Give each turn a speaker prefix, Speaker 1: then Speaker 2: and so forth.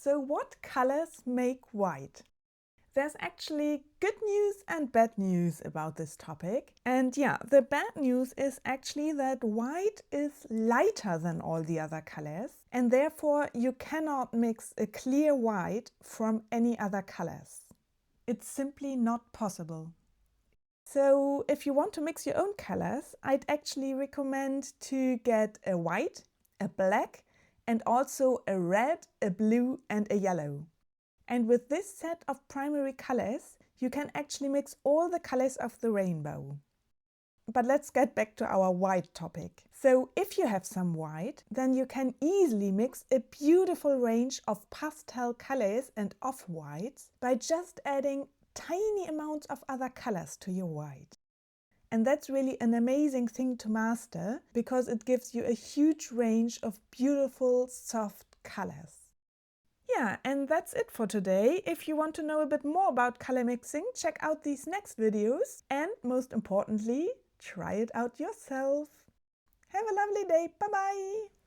Speaker 1: So what colors make white? There's actually good news and bad news about this topic. And yeah, the bad news is actually that white is lighter than all the other colors, and therefore you cannot mix a clear white from any other colors. It's simply not possible. So if you want to mix your own colors, I'd actually recommend to get a white, a black, and also a red, a blue, and a yellow. And with this set of primary colors, you can actually mix all the colors of the rainbow. But let's get back to our white topic. So if you have some white, then you can easily mix a beautiful range of pastel colors and off-whites by just adding tiny amounts of other colors to your white. And that's really an amazing thing to master, because it gives you a huge range of beautiful, soft colors. Yeah, and that's it for today. If you want to know a bit more about color mixing, check out these next videos. And most importantly, try it out yourself. Have a lovely day. Bye-bye.